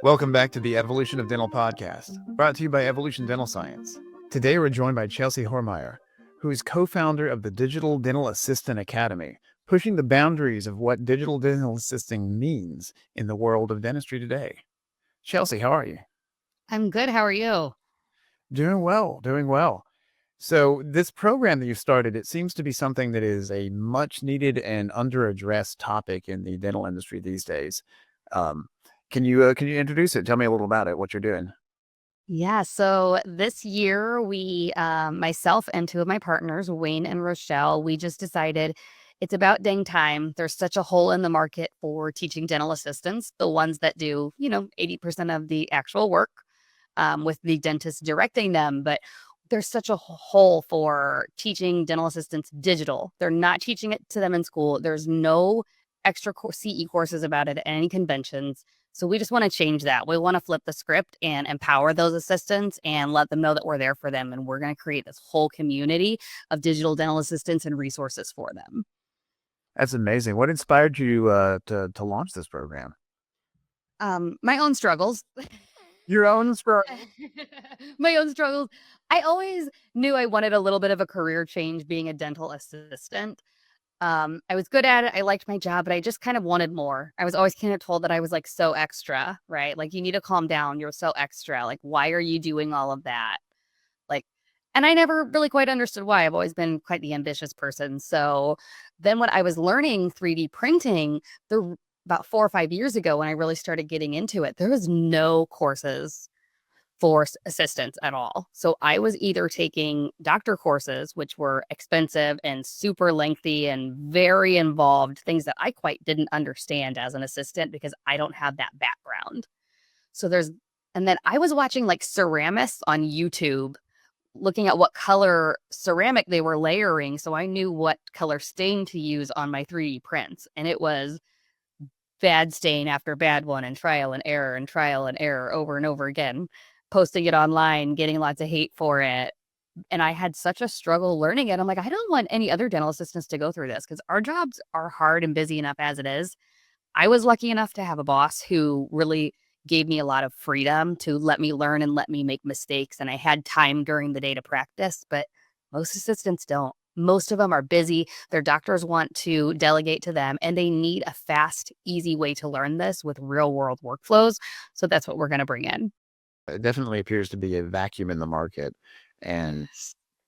Welcome back to the Evolution of Dental podcast, brought to you by Evolution Dental Science. Today we're joined by Chelsea Homire, who is co-founder of the Digital Dental Assistant Academy, pushing the boundaries of what digital dental assisting means in the world of dentistry today. Chelsea, how are you? I'm good. How are you? Doing well, doing well. So this program that you started, it seems to be something that is a much needed and under-addressed topic in the dental industry these days. Can you introduce it? Tell me a little about it, what you're doing. Yeah. So this year, myself and two of my partners, Wayne and Rochelle, we just decided it's about dang time. There's such a hole in the market for teaching dental assistants, the ones that do, 80% of the actual work, with the dentist directing them. But there's such a hole for teaching dental assistants digital. They're not teaching it to them in school. There's no extra CE courses about it at any conventions. So we just want to change that. We want to flip the script and empower those assistants and let them know that we're there for them. And we're going to create this whole community of digital dental assistants and resources for them. That's amazing. What inspired you to launch this program? My own struggles. Your own struggles? My own struggles. I always knew I wanted a little bit of a career change being a dental assistant. I was good at it. I liked my job, but I just kind of wanted more. I was always kind of told that I was like so extra, right? Like, you need to calm down. You're so extra. Like, why are you doing all of that? Like, and I never really quite understood why. I've always been quite the ambitious person. So then when I was learning 3D printing, about 4 or 5 years ago, when I really started getting into it, there was no courses for assistants at all. So I was either taking doctor courses, which were expensive and super lengthy and very involved, things that I quite didn't understand as an assistant because I don't have that background. And then I was watching like ceramists on YouTube, looking at what color ceramic they were layering. So I knew what color stain to use on my 3D prints. And it was bad stain after bad one and trial and error over and over again, posting it online, getting lots of hate for it. And I had such a struggle learning it. I'm like, I don't want any other dental assistants to go through this because our jobs are hard and busy enough as it is. I was lucky enough to have a boss who really gave me a lot of freedom to let me learn and let me make mistakes. And I had time during the day to practice, but most assistants don't. Most of them are busy. Their doctors want to delegate to them, and they need a fast, easy way to learn this with real world workflows. So that's what we're going to bring in. It definitely appears to be a vacuum in the market. And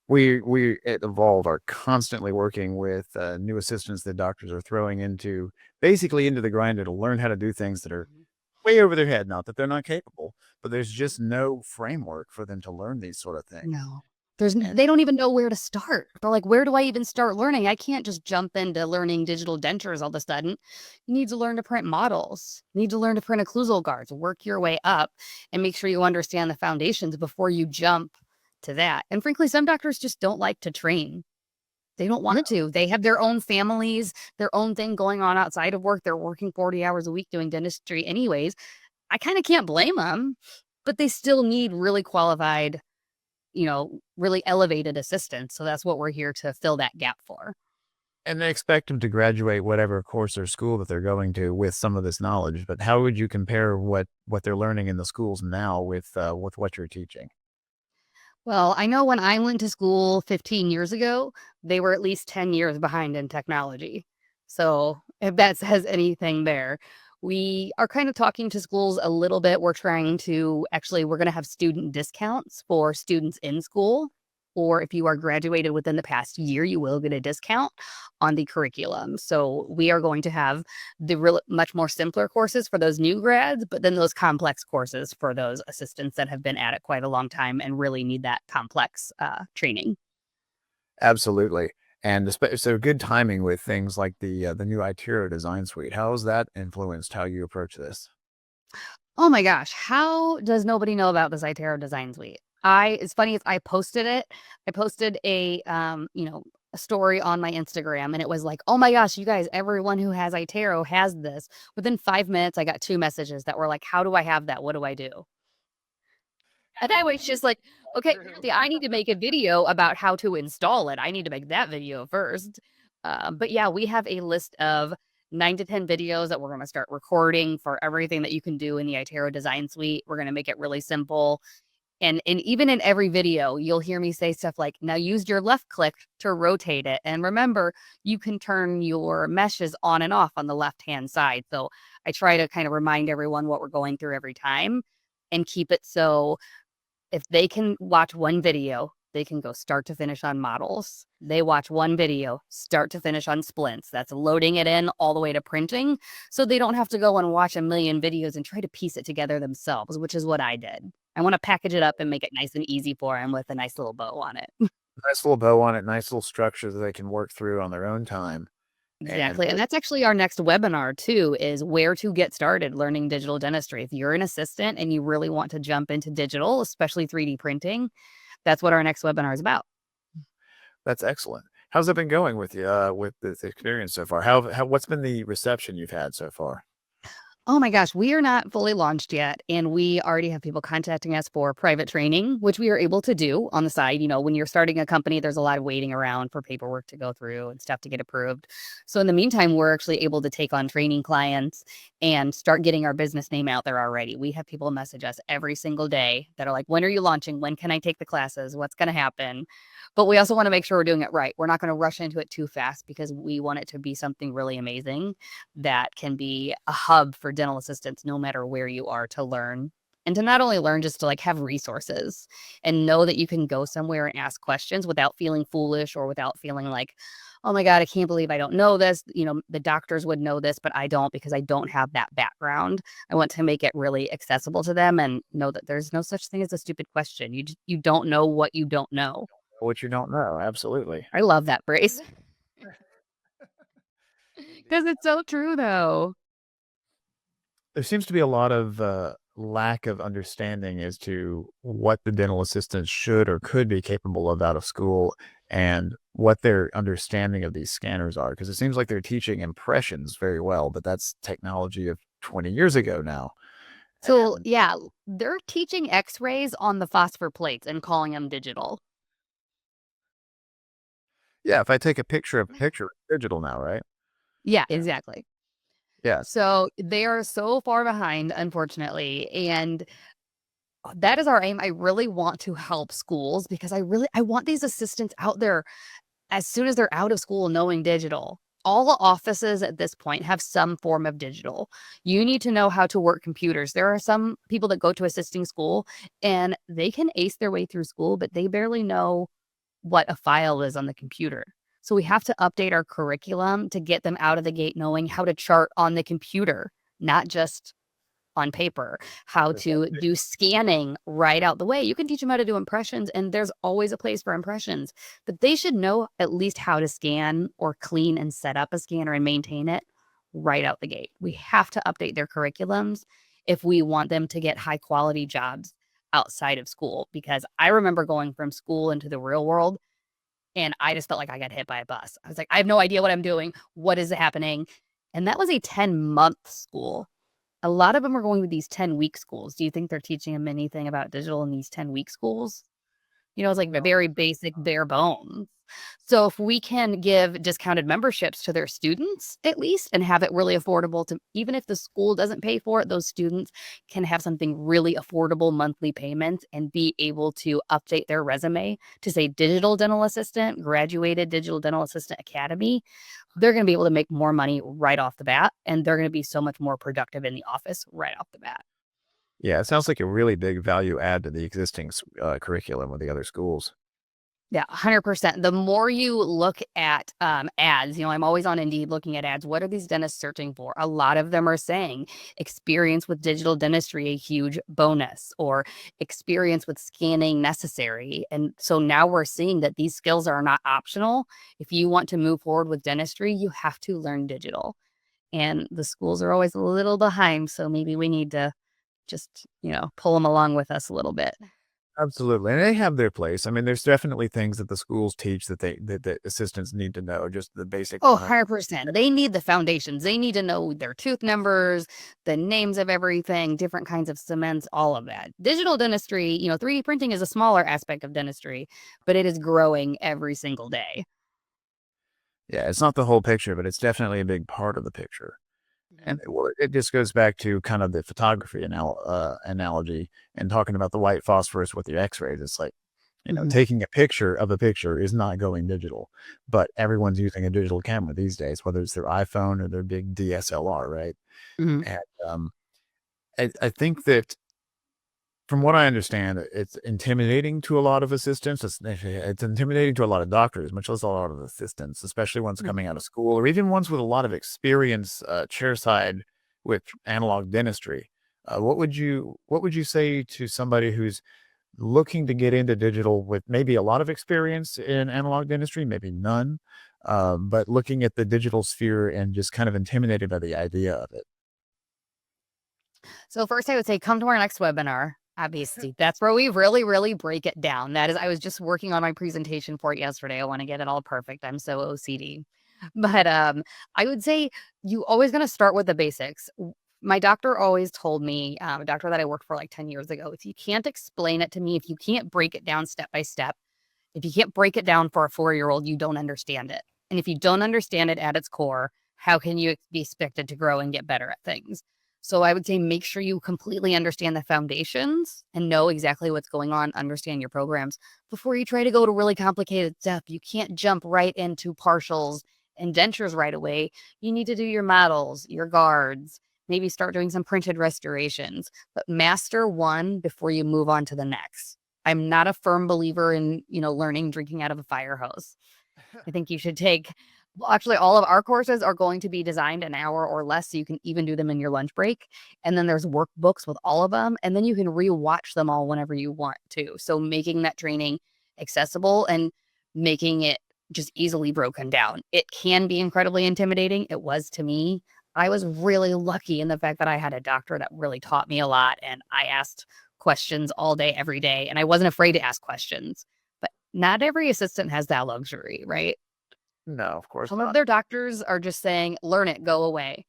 we at Evolve are constantly working with new assistants that doctors are throwing into the grinder to learn how to do things that are way over their head. Not that they're not capable, but there's just no framework for them to learn these sort of things. No. They don't even know where to start. They're like, where do I even start learning? I can't just jump into learning digital dentures all of a sudden. You need to learn to print models. You need to learn to print occlusal guards, work your way up and make sure you understand the foundations before you jump to that. And frankly, some doctors just don't like to train. They don't want to. They have their own families, their own thing going on outside of work. They're working 40 hours a week doing dentistry anyways. I kind of can't blame them, but they still need really qualified, really elevated assistants. So that's what we're here to fill that gap for. And they expect them to graduate whatever course or school that they're going to with some of this knowledge. But how would you compare what they're learning in the schools now with what you're teaching? Well, I know when I went to school 15 years ago, they were at least 10 years behind in technology. So if that says anything there, we are kind of talking to schools a little bit. We're going to have student discounts for students in school. Or if you are graduated within the past year, you will get a discount on the curriculum. So we are going to have the much more simpler courses for those new grads, but then those complex courses for those assistants that have been at it quite a long time and really need that complex training. Absolutely. And so good timing with things like the new iTero design suite. How has that influenced how you approach this? Oh my gosh, how does nobody know about this iTero design suite? It's funny, I posted it. I posted a story on my Instagram, and it was like, oh my gosh, you guys, everyone who has iTero has this. Within 5 minutes, I got 2 messages that were like, how do I have that? What do I do? And I was just like, okay, I need to make a video about how to install it. I need to make that video first. But yeah, we have a list of 9 to 10 videos that we're going to start recording for everything that you can do in the iTero design suite. We're going to make it really simple. And even in every video, you'll hear me say stuff like, now use your left click to rotate it. And remember, you can turn your meshes on and off on the left-hand side. So I try to kind of remind everyone what we're going through every time and keep it so if they can watch one video, they can go start to finish on models. They watch one video, start to finish on splints. That's loading it in all the way to printing. So they don't have to go and watch a million videos and try to piece it together themselves, which is what I did. I want to package it up and make it nice and easy for them with a nice little bow on it. Nice little bow on it, nice little structure that they can work through on their own time. Exactly. And that's actually our next webinar too, is where to get started learning digital dentistry. If you're an assistant and you really want to jump into digital, especially 3D printing, that's what our next webinar is about. That's excellent. How's it been going with you with this experience so far? What's been the reception you've had so far? Oh my gosh, we are not fully launched yet, and we already have people contacting us for private training, which we are able to do on the side. You know, when you're starting a company, there's a lot of waiting around for paperwork to go through and stuff to get approved. So in the meantime, we're actually able to take on training clients and start getting our business name out there already. We have people message us every single day that are like, when are you launching? When can I take the classes? What's going to happen? But we also want to make sure we're doing it right. We're not going to rush into it too fast because we want it to be something really amazing that can be a hub for dental assistants no matter where you are to learn. And to not only learn, just to like have resources and know that you can go somewhere and ask questions without feeling foolish or without feeling like, oh my God, I can't believe I don't know this. You know, the doctors would know this, but I don't because I don't have that background. I want to make it really accessible to them and know that there's no such thing as a stupid question. You don't know what you don't know. What you don't know, absolutely. I love that phrase because it's so true though. There seems to be a lot of lack of understanding as to what the dental assistants should or could be capable of out of school and what their understanding of these scanners are. Because it seems like they're teaching impressions very well, but that's technology of 20 years ago now. So yeah, they're teaching x-rays on the phosphor plates and calling them digital. Yeah, if I take a picture of a picture, it's digital now, right? Yeah, exactly. Yeah. So they are so far behind, unfortunately. And that is our aim. I really want to help schools because I want these assistants out there as soon as they're out of school knowing digital. All offices at this point have some form of digital. You need to know how to work computers. There are some people that go to assisting school and they can ace their way through school, but they barely know what a file is on the computer. So we have to update our curriculum to get them out of the gate knowing how to chart on the computer, not just on paper, how to do scanning right out the way. You can teach them how to do impressions, and there's always a place for impressions, but they should know at least how to scan or clean and set up a scanner and maintain it right out the gate. We have to update their curriculums if we want them to get high quality jobs outside of school, because I remember going from school into the real world and I just felt like I got hit by a bus. I was like, I have no idea what I'm doing. What is happening? And that was a 10-month school. A lot of them are going to these 10-week schools. Do you think they're teaching them anything about digital in these 10-week schools? You know, it's like the very basic bare bones. So if we can give discounted memberships to their students at least and have it really affordable to, even if the school doesn't pay for it, those students can have something really affordable monthly payments and be able to update their resume to say digital dental assistant, graduated digital dental assistant academy. They're going to be able to make more money right off the bat, and they're going to be so much more productive in the office right off the bat. Yeah, it sounds like a really big value add to the existing curriculum with the other schools. Yeah, 100%. The more you look at ads, you know, I'm always on Indeed looking at ads. What are these dentists searching for? A lot of them are saying experience with digital dentistry, a huge bonus, or experience with scanning necessary. And so now we're seeing that these skills are not optional. If you want to move forward with dentistry, you have to learn digital. And the schools are always a little behind. So maybe we need to just, you know, pull them along with us a little bit. Absolutely, and they have their place. I mean, there's definitely things that the schools teach that assistants need to know, just the basic Oh, 100. 100%. They need the foundations. They need to know their tooth numbers, the names of everything, different kinds of cements, all of that. Digital dentistry, you know, 3D printing is a smaller aspect of dentistry, but it is growing every single day. Yeah, it's not the whole picture, but it's definitely a big part of the picture. Mhm. And it just goes back to kind of the photography analogy and talking about the white phosphorus with the X-rays. It's like, Mhm. taking a picture of a picture is not going digital, but everyone's using a digital camera these days, whether it's their iPhone or their big DSLR, right? Mhm. And I think that from what I understand, it's intimidating to a lot of assistants. It's intimidating to a lot of doctors, much less a lot of assistants, especially ones Mhm. coming out of school or even ones with a lot of experience chairside with analog dentistry. What would you say to somebody who's looking to get into digital with maybe a lot of experience in analog dentistry, maybe none, but looking at the digital sphere and just kind of intimidated by the idea of it? So first I would say come to our next webinar. Obviously, that's where we really, really break it down. That is, I was just working on my presentation for it yesterday. I want to get it all perfect. I'm so OCD. But I would say you always going to start with the basics. My doctor always told me, a doctor that I worked for like 10 years ago, if you can't explain it to me, if you can't break it down step by step, if you can't break it down for a 4-year-old, you don't understand it. And if you don't understand it at its core, how can you be expected to grow and get better at things? So I would say make sure you completely understand the foundations and know exactly what's going on, understand your programs before you try to go to really complicated stuff. You can't jump right into partials and dentures right away. You need to do your models, your guards, maybe start doing some printed restorations, but master one before you move on to the next. I'm not a firm believer in, learning drinking out of a fire hose. I think you should take well, actually, all of our courses are going to be designed an hour or less, so you can even do them in your lunch break. And then there's workbooks with all of them, and then you can rewatch them all whenever you want to. So making that training accessible and making it just easily broken down. It can be incredibly intimidating. It was to me. I was really lucky in the fact that I had a doctor that really taught me a lot, and I asked questions all day, every day, and I wasn't afraid to ask questions. But not every assistant has that luxury, right? No, of course Some of not. their doctors are just saying, "Learn it, go away,"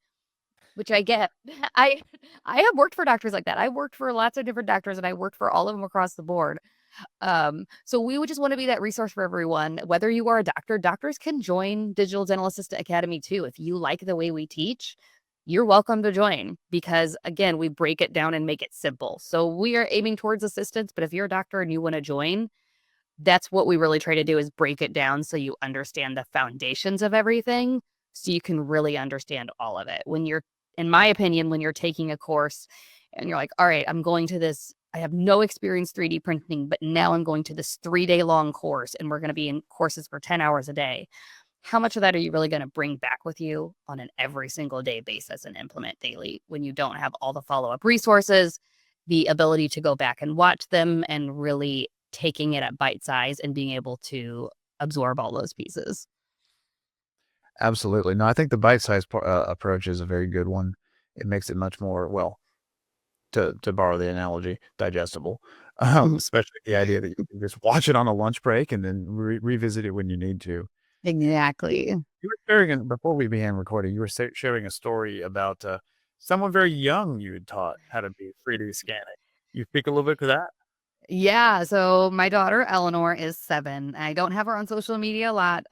which I get. I I have worked for doctors like that. I worked for lots of different doctors, and I worked for all of them across the board. So we would just wanna be that resource for everyone. Whether you are a doctor, doctors can join Digital Dental Assistant Academy too. If you like the way we teach, you're welcome to join because, again, we break it down and make it simple. So we are aiming towards assistants, but if you're a doctor and you wanna join, that's what we really try to do is break it down so you understand the foundations of everything, so you can really understand all of it. When you're in my opinion, when you're taking a course and you're like, "All right, I'm going to this I have no experience 3D printing, but now I'm going to this 3-day long course, and we're gonna be in courses for 10 hours a day." How much of that are you really gonna bring back with you on an every single day basis and implement daily when you don't have all the follow-up resources, the ability to go back and watch them, and really taking it at bite size and being able to absorb all those pieces? Absolutely. No, I think the bite-sized approach is a very good one. It makes it much more, well, to borrow the analogy, digestible. Mhm. Especially the idea that you can just watch it on a lunch break and then revisit it when you need to. Exactly. You were sharing before we began recording, you were sharing a story about, someone very young you had taught how to do 3D scanning. You speak a little bit to that? Yeah, so my daughter Eleanor is 7. I don't have her on social media a lot,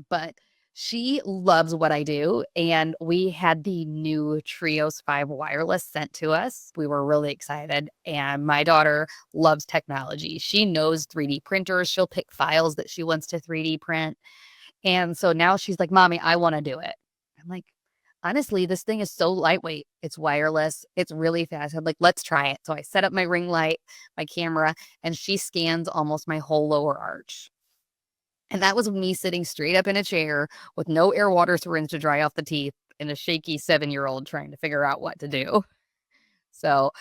but she loves what I do, and we had the new Trios 5 wireless sent to us. We were really excited, and my daughter loves technology. She knows 3D printers. She'll pick files that she wants to 3D print. And so now she's like, "Mommy, I wanna do it." I'm like, "Honestly, this thing is so lightweight. It's wireless. It's really fast." I'm like, "Let's try it." So I set up my ring light, my camera, and she scans almost my whole lower arch. And that was me sitting straight up in a chair with no air water syringe to dry off the teeth and a shaky 7-year-old trying to figure out what to do. So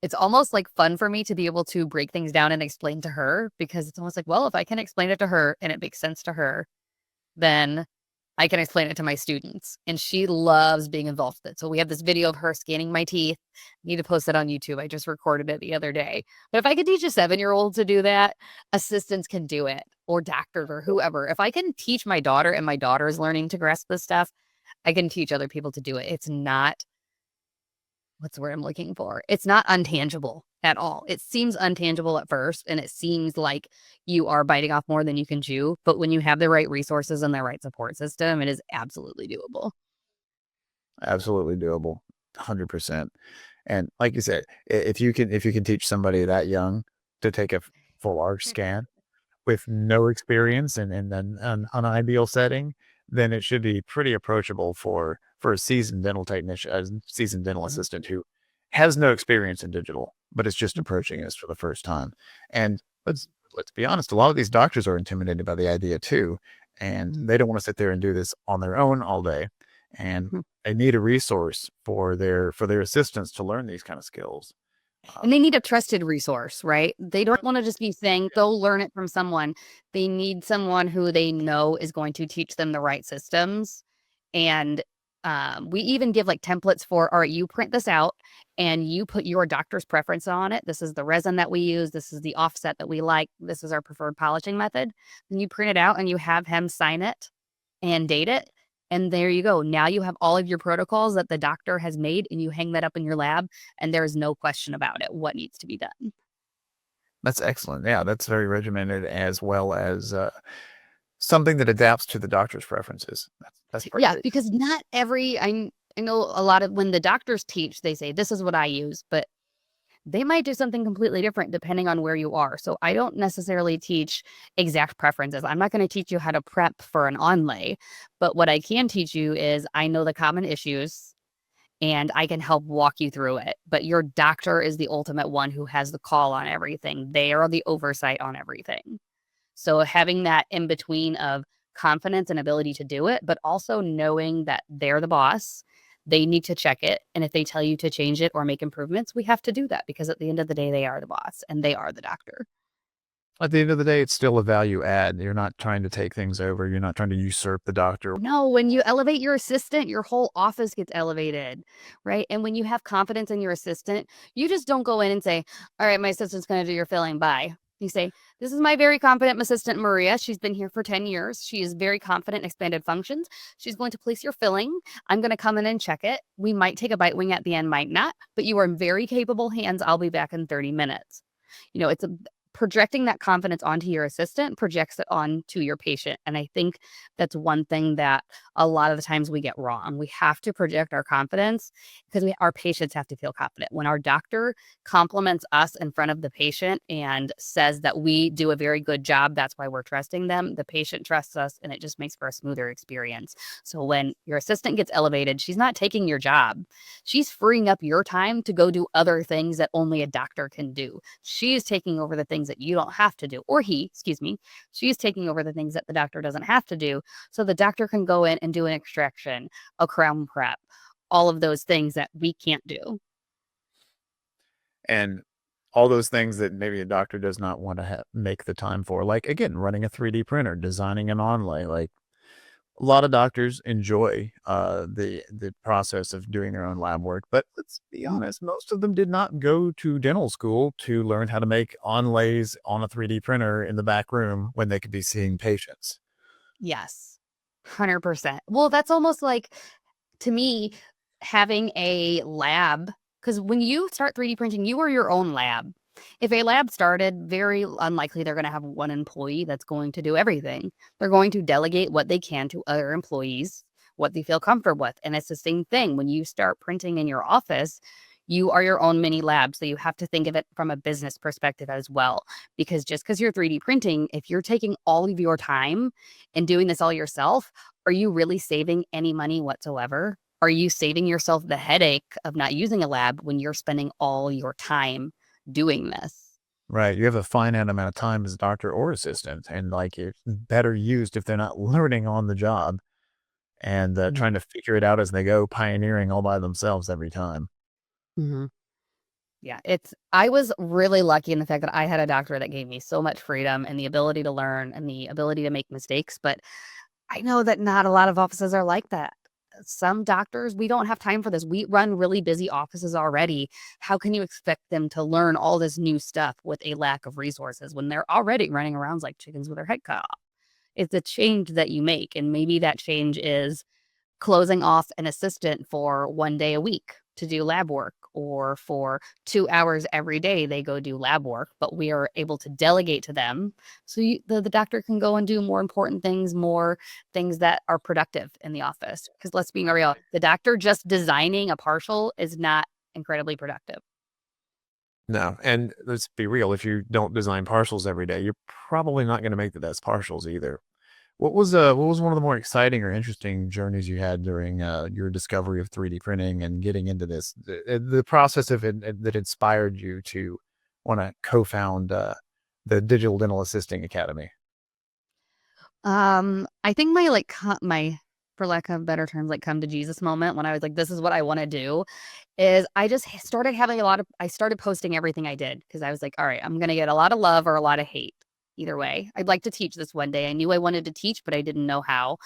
it's almost like fun for me to be able to break things down and explain to her because it's almost like, well, if I can explain it to her and it makes sense to her, then I can explain it to my students, and she loves being involved with it. So we have this video of her scanning my teeth. Need to post it on YouTube. I just recorded it the other day. But if I could teach a 7-year-old to do that, assistants can do it, or doctors or whoever. If I can teach my daughter and my daughter is learning to grasp this stuff, I can teach other people to do it. It's not what's the word I'm looking for? It's not untangible at all. It seems untangible at first, and it seems like you are biting off more than you can chew. But when you have the right resources and the right support system, it is absolutely doable. Absolutely doable, 100%. And like you said, if you can teach somebody that young to take a full arch scan with no experience and in an ideal setting, then it should be pretty approachable for a seasoned dental technician, a seasoned dental Mhm. assistant who has no experience in digital, but is just approaching us for the first time. And let's be honest, a lot of these doctors are intimidated by the idea too, and Mhm. they don't want to sit there and do this on their own all day. And Mhm. they need a resource for their assistants to learn these kind of skills. And they Um, need a trusted resource, right? They don't want to just be saying, go learn it from someone. They need someone who they know is going to teach them the right systems. And we even give like templates for, all right, you print this out and you put your doctor's preference on it. This is the resin that we use. This is the offset that we like. This is our preferred polishing method. Then you print it out and you have him sign it and date it. And there you go. Now you have all of your protocols that the doctor has made, and you hang that up in your lab, and there's no question about it what needs to be done. that's excellent. Yeah, that's very regimented as well as something that adapts to the doctor's preferences. That's Yeah, great. because not every I know a lot of when the doctors teach, they say this is what I use, but they might do something completely different depending on where you are. So I don't necessarily teach exact preferences. I'm not going to teach you how to prep for an onlay, but what I can teach you is I know the common issues and I can help walk you through it. But your doctor is the ultimate one who has the call on everything. They are the oversight on everything. So having that in between of confidence and ability to do it, but also knowing that they're the boss, they need to check it. And if they tell you to change it or make improvements, we have to do that because at the end of the day, they are the boss and they are the doctor. At the end of the day, it's still a value add. You're not trying to take things over. You're not trying to usurp the doctor. No, when you elevate your assistant, your whole office gets elevated, right? And when you have confidence in your assistant, you just don't go in and say, all right, my assistant's going to do your filling. Bye. You say, this is my very competent assistant, Maria. She's been here for 10 years. She is very confident in expanded functions. She's going to place your filling. I'm going to come in and check it. We might take a bite wing at the end, might not, but you are in very capable hands. I'll be back in 30 minutes. It's a projecting that confidence onto your assistant projects it onto your patient. And I think that's one thing that a lot of the times we get wrong. We have to project our confidence because our patients have to feel confident. When our doctor compliments us in front of the patient and says that we do a very good job, that's why we're trusting them. The patient trusts us and it just makes for a smoother experience. So when your assistant gets elevated, she's not taking your job. She's freeing up your time to go do other things that only a doctor can do. She is taking over the things that you don't have to do, or he, excuse me. She's taking over the things that the doctor doesn't have to do. So the doctor can go in and do an extraction, a crown prep, all of those things that we can't do. And all those things that maybe a doctor does not want to make the time for, like again, running a 3D printer, designing an onlay. Like a lot of doctors enjoy the process of doing their own lab work, but let's be honest, most of them did not go to dental school to learn how to make onlays on a 3D printer in the back room when they could be seeing patients. Yes, 100%. Well, that's almost like, to me, having a lab, because when you start 3D printing, you are your own lab. If a lab started, very unlikely they're going to have one employee that's going to do everything. They're going to delegate what they can to other employees, what they feel comfortable with. And it's the same thing when you start printing in your office. You are your own mini lab. So you have to think of it from a business perspective as well. Because just because you're 3D printing, if you're taking all of your time and doing this all yourself, are you really saving any money whatsoever? Are you saving yourself the headache of not using a lab when you're spending all your time doing this? Right. You have a finite amount of time as a doctor or assistant, and like it's better used if they're not learning on the job and Mhm. trying to figure it out as they go, pioneering all by themselves every time. Mhm. Yeah, I was really lucky in the fact that I had a doctor that gave me so much freedom and the ability to learn and the ability to make mistakes, but I know that not a lot of offices are like that. Some doctors, we don't have time for this. We run really busy offices already. How can you expect them to learn all this new stuff with a lack of resources when they're already running around like chickens with their head cut off? It's a change that you make. And maybe that change is closing off an assistant for 1 day a week to do lab work or for 2 hours every day, they go do lab work, but we are able to delegate to them. So the doctor can go and do more important things, more things that are productive in the office. Because let's be real, the doctor just designing a partial is not incredibly productive. No, and let's be real, if you don't design partials every day, you're probably not gonna make the best partials either. What was one of the more exciting or interesting journeys you had during, your discovery of 3D printing and getting into this? The process of it that inspired you to wanna co-found, the Digital Dental Assisting Academy. I think my like my for lack of better terms, like come to Jesus moment when I was like, this is what I want to do, is I just started having I started posting everything I did because I was like, all right, I'm gonna get a lot of love or a lot of hate. Either way, I'd like to teach this one day. I knew I wanted to teach, but I didn't know how.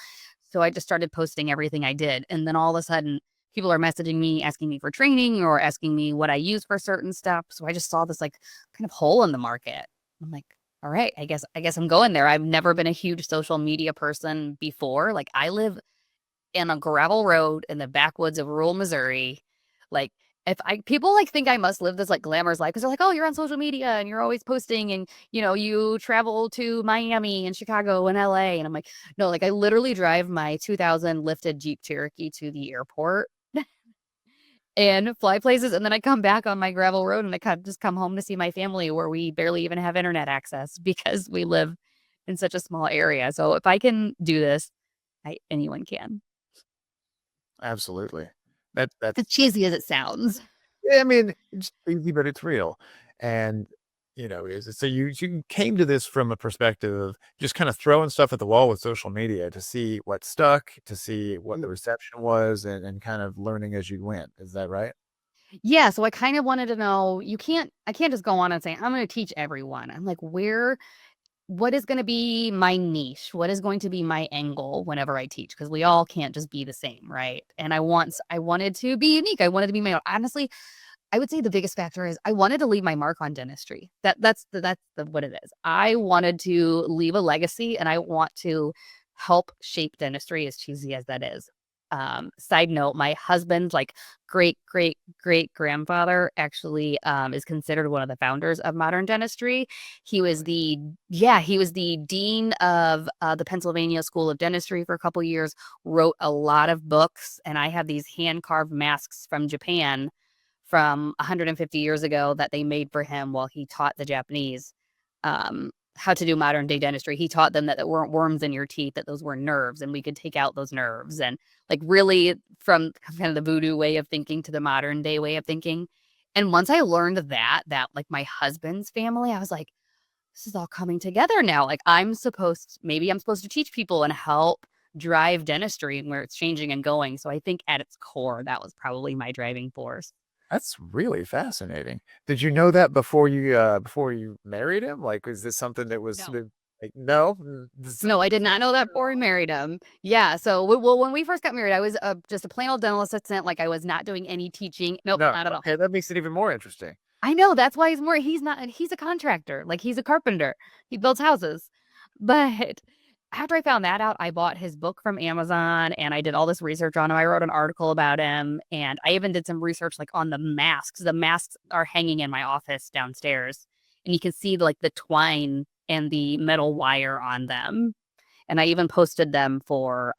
So I just started posting everything I did. And then all of a sudden, people are messaging me, asking me for training or asking me what I use for certain stuff. So I just saw this like kind of hole in the market. I'm like, all right, I guess I'm going there. I've never been a huge social media person before. Like I live in a gravel road in the backwoods of rural Missouri. Like if I people like think I must live this like glamorous life because they're like, oh, you're on social media and you're always posting and you travel to Miami and Chicago and LA. And I'm like, no, like I literally drive my 2000 lifted Jeep Cherokee to the airport and fly places. And then I come back on my gravel road and just come home to see my family where we barely even have internet access because we live in such a small area. So if I can do this, anyone can. Absolutely. As That's cheesy as it sounds. yeah, I mean, it's easy, but it's real. And, so you came to this from a perspective of just kind of throwing stuff at the wall with social media to see what stuck, to see what the reception was, and kind of learning as you went. Is that right? Yeah, so I kind of wanted to know, I can't just go on and say, I'm going to teach everyone. I'm like, what is going to be my niche? What is going to be my angle whenever I teach? Because we all can't just be the same, right? And I wanted to be unique. I wanted to be my own. Honestly, I would say the biggest factor is I wanted to leave my mark on dentistry. That's what it is. I wanted to leave a legacy and I want to help shape dentistry, as cheesy as that is. Side note, my husband's like great grandfather actually is considered one of the founders of modern dentistry. He was he was the dean of the Pennsylvania School of Dentistry for a couple years, wrote a lot of books, and I have these hand carved masks from Japan from 150 years ago that they made for him while he taught the Japanese how to do modern day dentistry. He taught them that there weren't worms in your teeth, that those were nerves, and we could take out those nerves. And like really from kind of the voodoo way of thinking to the modern day way of thinking. And once I learned that like my husband's family, I was like, this is all coming together now. Like maybe I'm supposed to teach people and help drive dentistry and where it's changing and going. So I think at its core, that was probably my driving force. That's really fascinating. Did you know that before you married him? Like, is this something that was No. like, no? No, I did not know that before we married him. Yeah, so when we first got married, I was just a plain old dental assistant. Like I was not doing any teaching. Nope, No. not at all. Okay, that makes it even more interesting. I know that's why he's a contractor. Like he's a carpenter. He builds houses. But after I found that out, I bought his book from Amazon and I did all this research on him. I wrote an article about him and I even did some research like on the masks. The masks are hanging in my office downstairs and you can see like the twine and the metal wire on them. And I even posted them for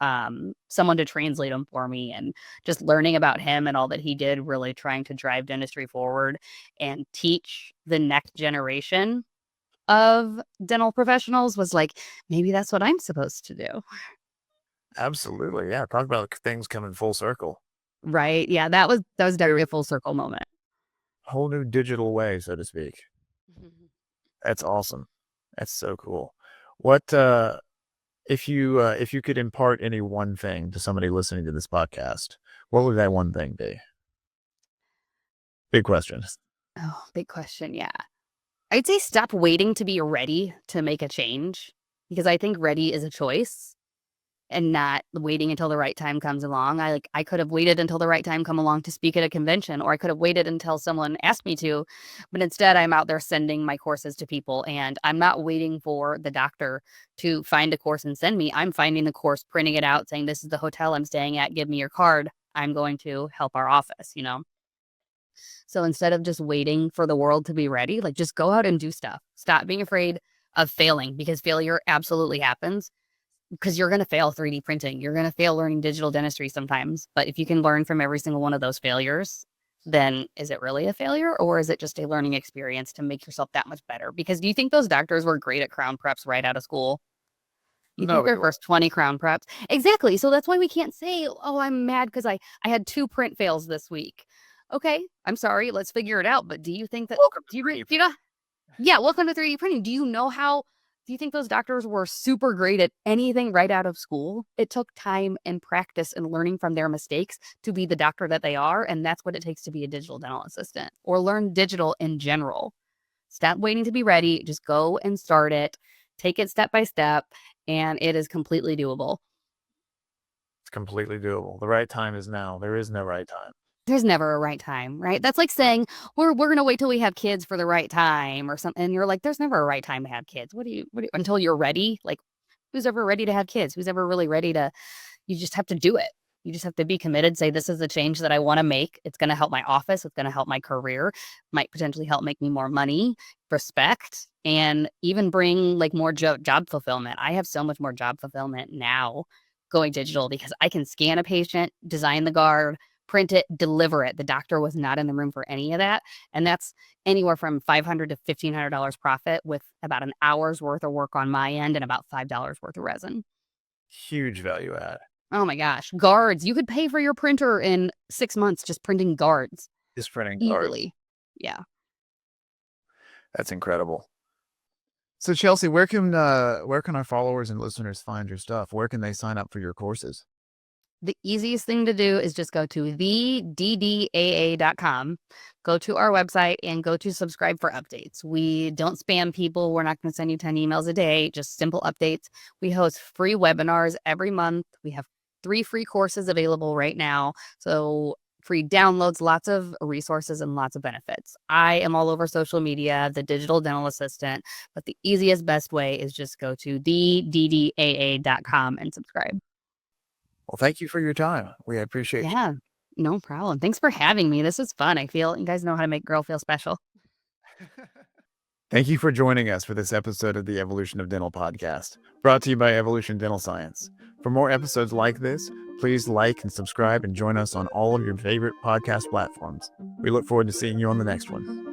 someone to translate them for me and just learning about him and all that he did, really trying to drive dentistry forward and teach the next generation of dental professionals was like, maybe that's what I'm supposed to do. Absolutely, yeah. Talk about things coming full circle. Right. Yeah. That was definitely a full circle moment. Whole new digital way, so to speak. Mhm. That's awesome. That's so cool. What if you could impart any one thing to somebody listening to this podcast, what would that one thing be? Big question. Oh, big question. Yeah. I'd say stop waiting to be ready to make a change because I think ready is a choice. And not waiting until the right time comes along. I could have waited until the right time come along to speak at a convention, or I could have waited until someone asked me to, but instead I'm out there sending my courses to people, and I'm not waiting for the doctor to find a course and send me. I'm finding the course, printing it out, saying, "This is the hotel I'm staying at. Give me your card. I'm going to help our office," you know? So instead of just waiting for the world to be ready, like just go out and do stuff. Stop being afraid of failing, because failure absolutely happens, because you're going to fail 3D printing. You're going to fail learning digital dentistry sometimes. But if you can learn from every single one of those failures, then is it really a failure, or is it just a learning experience to make yourself that much better? Because do you think those doctors were great at crown preps right out of school? You think their first 20 crown preps? Exactly. So that's why we can't say, oh, I'm mad because I had 2 print fails this week. Okay, I'm sorry. Let's figure it out. But do you think that, do you know? Yeah, welcome to 3D printing. Do you think those doctors were super great at anything right out of school? It took time and practice and learning from their mistakes to be the doctor that they are. And that's what it takes to be a digital dental assistant, or learn digital in general. Stop waiting to be ready. Just go and start it. Take it step by step, and it is completely doable. It's completely doable. The right time is now. There is no right time. There's never a right time, right? That's like saying we're going to wait till we have kids for the right time or something. And you're like, there's never a right time to have kids. Until you're ready? Like, who's ever ready to have kids? Who's ever really ready to, you just have to do it. You just have to be committed, say, this is the change that I want to make. It's going to help my office. It's going to help my career, might potentially help make me more money, respect, and even bring like more job fulfillment. I have so much more job fulfillment now going digital, because I can scan a patient, design the guard, print it, deliver it. The doctor was not in the room for any of that. And that's anywhere from $500 to $1,500 profit, with about an hour's worth of work on my end and about $5 worth of resin. Huge value add. Oh my gosh. Guards. You could pay for your printer in 6 months just printing guards. Just printing Easily. guards. Yeah. That's incredible. So Chelsea, where can our followers and listeners find your stuff? Where can they sign up for your courses? The easiest thing to do is just go to theddaa.com, go to our website, and go to subscribe for updates. We don't spam people. We're not going to send you 10 emails a day, just simple updates. We host free webinars every month. We have 3 free courses available right now. So free downloads, lots of resources, and lots of benefits. I am all over social media, the digital dental assistant, but the easiest, best way is just go to theddaa.com and subscribe. Well, thank you for your time. We appreciate you. Yeah, no problem. Thanks for having me. This is fun. I feel you guys know how to make girl feel special. Thank you for joining us for this episode of the Evolution of Dental podcast, brought to you by Evolution Dental Science. For more episodes like this, please like and subscribe and join us on all of your favorite podcast platforms. We look forward to seeing you on the next one.